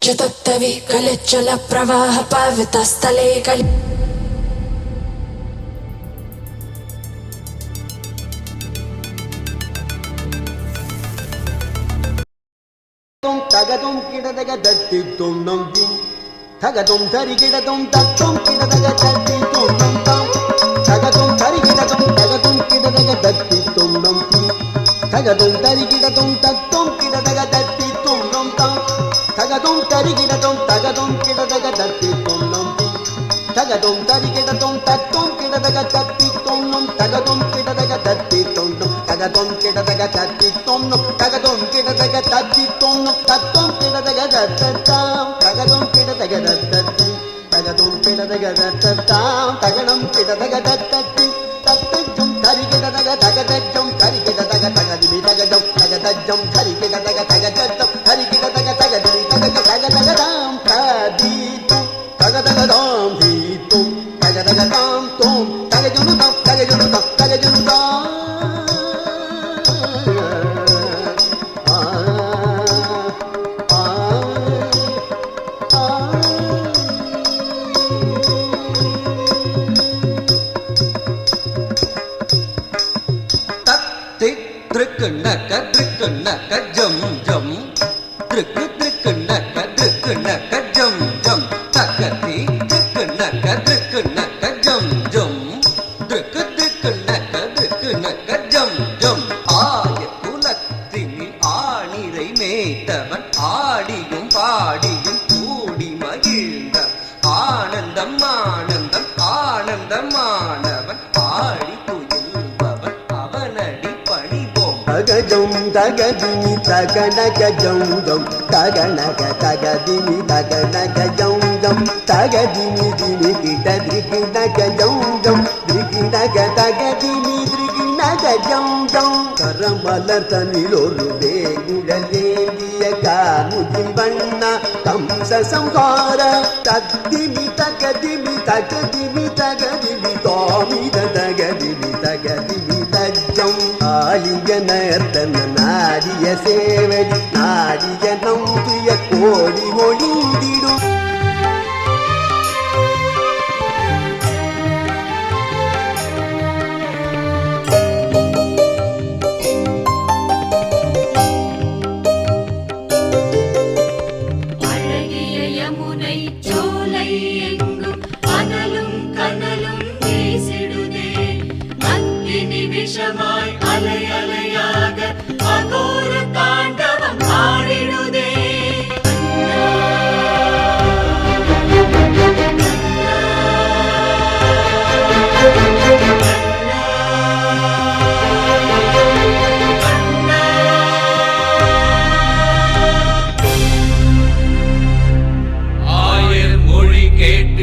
चतत्तवि कलिचल प्रवाह पावितस्थले कलि tagadum kidadaga datti tumnam tim tagadum thari kidadum tattum kidadaga datti tumnam tam tagadum thari kidadum kidadaga datti tumnam tim tagadum thari kidadum tattum kidadaga datti tumnam tam tagadum thari kidadum kidadaga datti tumnam tim tagadum thari kidadum tattum kidadaga datti tumnam tagadum kidadaga datti tumnam tagadum kidadaga datti tumnam tagadum kidadaga datti tumnam tattum kidadaga dattam tagadum kidadaga datti tagadum kidadaga dattam tagadum kidadaga datti tattum thari kidadaga tagadum thari kidadaga tagadimi tagadum tagadum thari kidadaga tagadum thari kidadaga tagadimi tagadum taditum tagadum hitum tagadum tum tagadum Driknaka jum jum driknaka jum jum takati driknaka jum jum driknaka jum jum ஆய குலத்தினி ஆணிரை மேய்த்தவன் ஆடியும் பாடியும் கூடி மகிழ்ந்த ஆனந்தம் ஆனந்தம் ஆனந்தமானவன் ஆடி துயில்பவன் அவனடி பணிவோம் tagadum tagadimi taganaka jum jum taganaka tagadimi taganaka jum jum tagadimi dimi kidadrikinaka jum jum drikinaka tagadimi drikinaka jum jum கரமலர் தனிலொரு வேங்குழலேந்திய காமுகில் வண்ணா கம்ச சம்ஹார தத்திமி தகதிமி தகதிமி தகதிமி தாமித தகதிமி தகதிமி தஜ்ஜம் ஆலிங்க நர்த்தன நாடிய சேவடி நாடிய நம்பிய கோடி ஒளிந்திடும் விஷமாய் அலை அலையாக அகோர தாண்டவம் ஆடிடுதே ஆயர் மொழி கேட்டு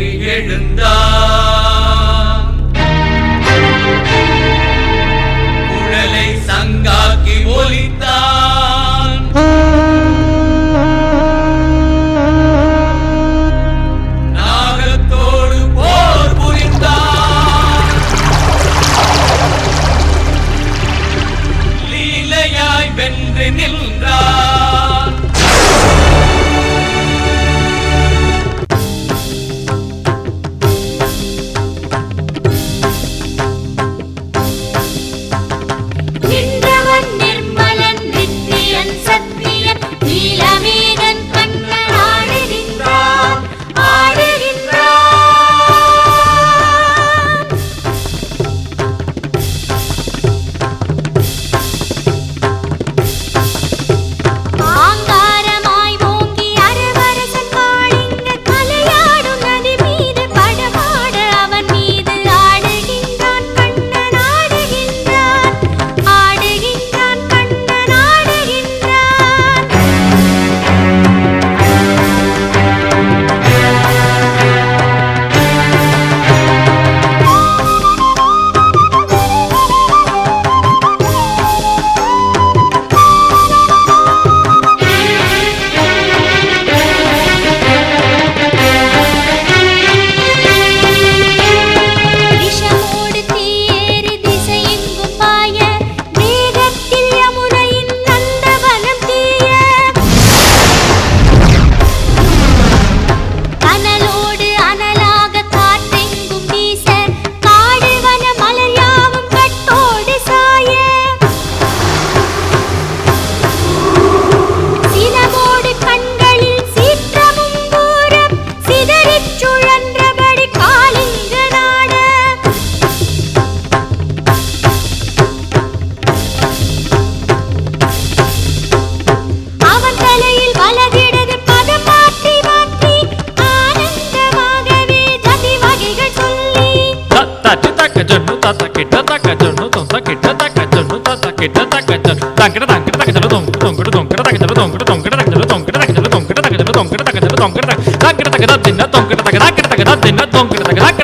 தத்த கிட்ட தக்க ஜொன்னு தொந்த கிட்ட தக்க ஜொன்னு தத்த கிட்ட தக்க ஜொன்னு தங்கிட தங்கிட தக்க ஜொன்னு தொங்கு தொங்கிட தொங்கிட தக்க ஜொன்னு தொங்கிட தொங்கிட தக்க ஜொன்னு தொங்கிட தக்க ஜொன்னு தொங்கிட தக்க ஜொன்னு தொங்கிட தக்க ஜொன்னு தொங்கிட தக்க ஜொன்னு தொங்கிட தக்கிட தக்க தின்ன தொங்கிட தக்க தக்கிட தக்க தின்ன தொங்கிட தக்க